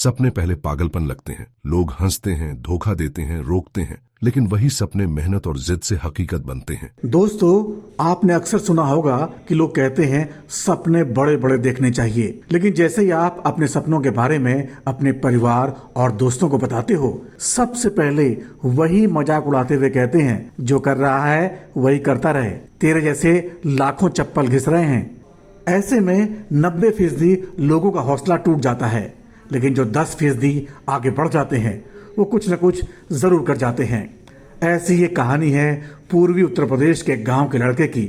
सपने पहले पागलपन लगते हैं, लोग हंसते हैं, धोखा देते हैं, रोकते हैं, लेकिन वही सपने मेहनत और जिद से हकीकत बनते हैं। दोस्तों, आपने अक्सर सुना होगा कि लोग कहते हैं सपने बड़े बड़े देखने चाहिए, लेकिन जैसे ही आप अपने सपनों के बारे में अपने परिवार और दोस्तों को बताते हो, सबसे पहले वही मजाक उड़ाते हुए कहते हैं, जो कर रहा है वही करता रहे, तेरे जैसे लाखों चप्पल घिस रहे हैं। ऐसे में 90% लोगों का हौसला टूट जाता है, लेकिन जो 10% आगे बढ़ जाते हैं वो कुछ न कुछ जरूर कर जाते हैं। ऐसी ये कहानी है पूर्वी उत्तर प्रदेश के गांव के लड़के की,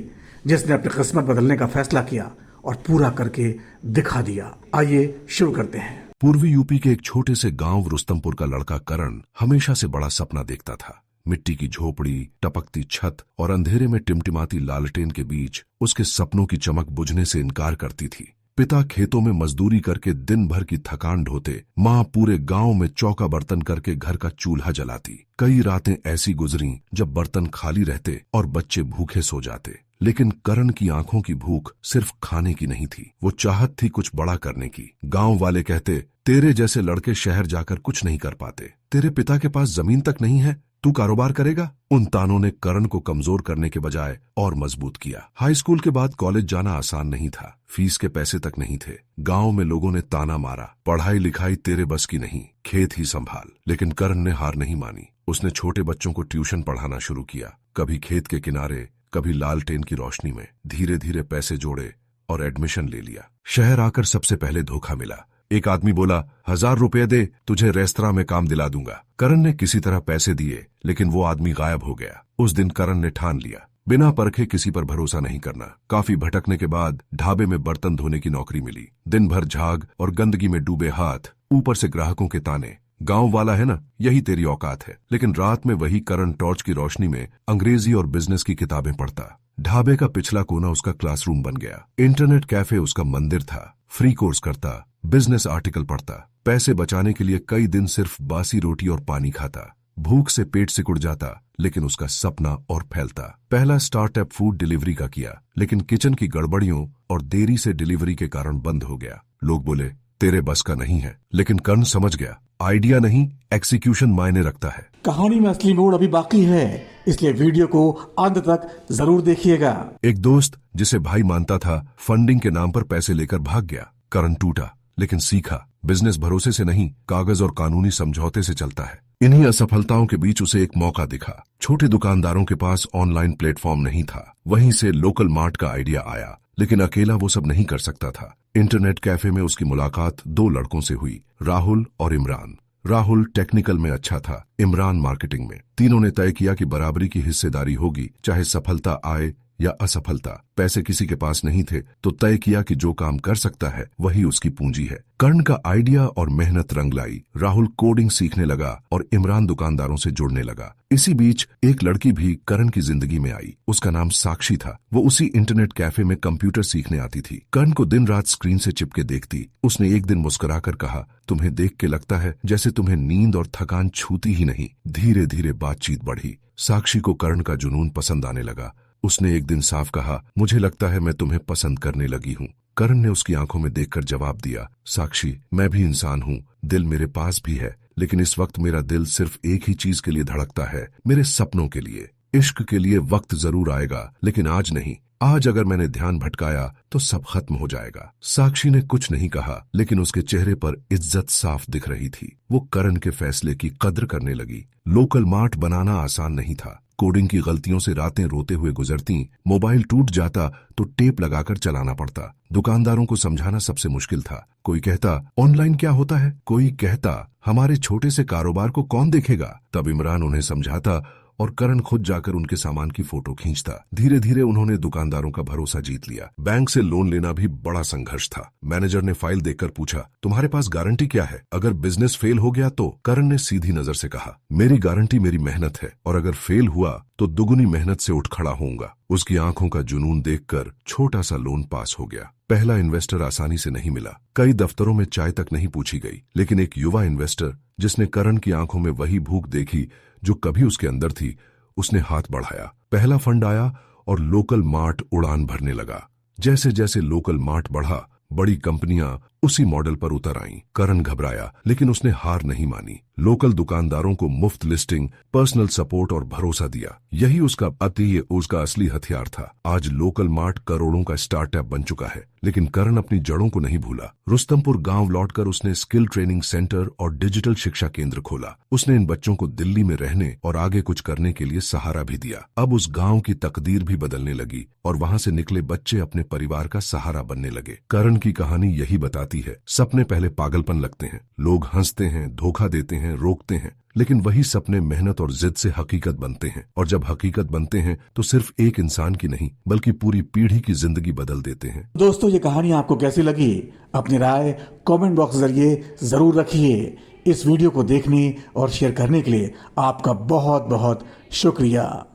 जिसने अपनी किस्मत बदलने का फैसला किया और पूरा करके दिखा दिया। आइए शुरू करते हैं। पूर्वी यूपी के एक छोटे से गांव रुस्तमपुर का लड़का करण हमेशा से बड़ा सपना देखता था। मिट्टी की झोपड़ी, टपकती छत और अंधेरे में टिमटिमाती लालटेन के बीच उसके सपनों की चमक बुझने से इनकार करती थी। पिता खेतों में मजदूरी करके दिन भर की थकान ढोते, माँ पूरे गांव में चौका बर्तन करके घर का चूल्हा जलाती। कई रातें ऐसी गुजरी जब बर्तन खाली रहते और बच्चे भूखे सो जाते, लेकिन करण की आंखों की भूख सिर्फ खाने की नहीं थी, वो चाहत थी कुछ बड़ा करने की। गांव वाले कहते, तेरे जैसे लड़के शहर जाकर कुछ नहीं कर पाते, तेरे पिता के पास जमीन तक नहीं है, तू कारोबार करेगा। उन तानों ने करण को कमजोर करने के बजाय और मजबूत किया। हाई स्कूल के बाद कॉलेज जाना आसान नहीं था, फीस के पैसे तक नहीं थे। गांव में लोगों ने ताना मारा, पढ़ाई लिखाई तेरे बस की नहीं, खेत ही संभाल। लेकिन करण ने हार नहीं मानी। उसने छोटे बच्चों को ट्यूशन पढ़ाना शुरू किया, कभी खेत के किनारे, कभी लालटेन की रोशनी में। धीरे धीरे पैसे जोड़े और एडमिशन ले लिया। शहर आकर सबसे पहले धोखा मिला। एक आदमी बोला, 1000 रुपए दे, तुझे रेस्तरां में काम दिला दूंगा। करण ने किसी तरह पैसे दिए, लेकिन वो आदमी गायब हो गया। उस दिन करण ने ठान लिया, बिना परखे किसी पर भरोसा नहीं करना। काफी भटकने के बाद ढाबे में बर्तन धोने की नौकरी मिली। दिन भर झाग और गंदगी में डूबे हाथ, ऊपर से ग्राहकों के ताने, गांव वाला है ना, यही तेरी औकात है। लेकिन रात में वही करण टॉर्च की रोशनी में अंग्रेजी और बिजनेस की किताबें पढ़ता। ढाबे का पिछला कोना उसका क्लासरूम बन गया, इंटरनेट कैफे उसका मंदिर था। फ्री कोर्स करता, बिजनेस आर्टिकल पढ़ता, पैसे बचाने के लिए कई दिन सिर्फ बासी रोटी और पानी खाता। भूख से पेट सिकुड़ जाता, लेकिन उसका सपना और फैलता। पहला स्टार्टअप फूड डिलीवरी का किया, लेकिन किचन की गड़बड़ियों और देरी से डिलीवरी के कारण बंद हो गया। लोग बोले, तेरे बस का नहीं है, लेकिन कर्ण समझ गया, आइडिया नहीं, एक्सिक्यूशन मायने रखता है। कहानी में असली मोड़ अभी बाकी है, इसलिए वीडियो को अंत तक जरूर देखिएगा। एक दोस्त जिसे भाई मानता था, फंडिंग के नाम पर पैसे लेकर भाग गया। करण टूटा, लेकिन सीखा, बिजनेस भरोसे से नहीं, कागज और कानूनी समझौते से चलता है। इन्हीं असफलताओं के बीच उसे एक मौका दिखा। छोटे दुकानदारों के पास ऑनलाइन प्लेटफॉर्म नहीं था, वहीं से लोकल मार्ट का आइडिया आया। लेकिन अकेला वो सब नहीं कर सकता था। इंटरनेट कैफे में उसकी मुलाकात 2 लड़कों से हुई, राहुल और इमरान। राहुल टेक्निकल में अच्छा था, इमरान मार्केटिंग में। तीनों ने तय किया कि बराबरी की हिस्सेदारी होगी, चाहे सफलता आए या असफलता। पैसे किसी के पास नहीं थे, तो तय किया कि जो काम कर सकता है वही उसकी पूंजी है। कर्ण का आइडिया और मेहनत रंग लाई। राहुल कोडिंग सीखने लगा और इमरान दुकानदारों से जुड़ने लगा। इसी बीच एक लड़की भी कर्ण की जिंदगी में आई। उसका नाम साक्षी था। वो उसी इंटरनेट कैफे में कंप्यूटर सीखने आती थी। कर्ण को दिन रात स्क्रीन से चिपके देखती। उसने एक दिन मुस्कुराकर कहा, तुम्हें देख के लगता है जैसे तुम्हें नींद और थकान छूती ही नहीं। धीरे धीरे बातचीत बढ़ी। साक्षी को कर्ण का जुनून पसंद आने लगा। उसने एक दिन साफ कहा, मुझे लगता है मैं तुम्हें पसंद करने लगी हूँ। कर्ण ने उसकी आंखों में देखकर जवाब दिया, साक्षी, मैं भी इंसान हूँ, दिल मेरे पास भी है, लेकिन इस वक्त मेरा दिल सिर्फ एक ही चीज के लिए धड़कता है, मेरे सपनों के लिए। इश्क के लिए वक्त जरूर आएगा, लेकिन आज नहीं। आज अगर मैंने ध्यान भटकाया तो सब खत्म हो जाएगा। साक्षी ने कुछ नहीं कहा, लेकिन उसके चेहरे पर इज्जत साफ दिख रही थी। वो कर्ण के फैसले की कद्र करने लगी। लोकल मार्ट बनाना आसान नहीं था। कोडिंग की गलतियों से रातें रोते हुए गुजरती। मोबाइल टूट जाता तो टेप लगाकर चलाना पड़ता। दुकानदारों को समझाना सबसे मुश्किल था। कोई कहता, ऑनलाइन क्या होता है, कोई कहता, हमारे छोटे से कारोबार को कौन देखेगा। तब इमरान उन्हें समझाता और करण खुद जाकर उनके सामान की फोटो खींचता। धीरे धीरे उन्होंने दुकानदारों का भरोसा जीत लिया। बैंक से लोन लेना भी बड़ा संघर्ष था। मैनेजर ने फाइल देखकर पूछा, तुम्हारे पास गारंटी क्या है, अगर बिजनेस फेल हो गया तो? करण ने सीधी नजर से कहा, मेरी गारंटी मेरी मेहनत है, और अगर फेल हुआ तो दुगुनी मेहनत से उठ खड़ा होऊंगा। उसकी आंखों का जुनून देखकर छोटा सा लोन पास हो गया। पहला इन्वेस्टर आसानी से नहीं मिला। कई दफ्तरों में चाय तक नहीं पूछी गई, लेकिन एक युवा इन्वेस्टर जिसने करण की आंखों में वही भूख देखी जो कभी उसके अंदर थी, उसने हाथ बढ़ाया। पहला फंड आया और लोकल मार्ट उड़ान भरने लगा। जैसे जैसे लोकल मार्ट बढ़ा, बड़ी कंपनियां उसी मॉडल पर उतर आईं। करण घबराया, लेकिन उसने हार नहीं मानी। लोकल दुकानदारों को मुफ्त लिस्टिंग, पर्सनल सपोर्ट और भरोसा दिया। यही उसका असली हथियार था। आज लोकल मार्ट करोड़ों का स्टार्टअप बन चुका है, लेकिन करण अपनी जड़ों को नहीं भूला। रुस्तमपुर गांव लौटकर उसने स्किल ट्रेनिंग सेंटर और डिजिटल शिक्षा केंद्र खोला। उसने इन बच्चों को दिल्ली में रहने और आगे कुछ करने के लिए सहारा भी दिया। अब उस गांव की तकदीर भी बदलने लगी और वहां से निकले बच्चे अपने परिवार का सहारा बनने लगे। करण की कहानी यही बताती है, सपने पहले पागलपन लगते हैं, लोग हंसते हैं, धोखा देते हैं, रोकते हैं, लेकिन वही सपने मेहनत और जिद से हकीकत बनते हैं। और जब हकीकत बनते हैं तो सिर्फ एक इंसान की नहीं, बल्कि पूरी पीढ़ी की जिंदगी बदल देते हैं। दोस्तों, ये कहानी आपको कैसी लगी? अपनी राय कमेंट बॉक्स जरिए जरूर रखिए। इस वीडियो को देखने और शेयर करने के लिए आपका बहुत बहुत शुक्रिया।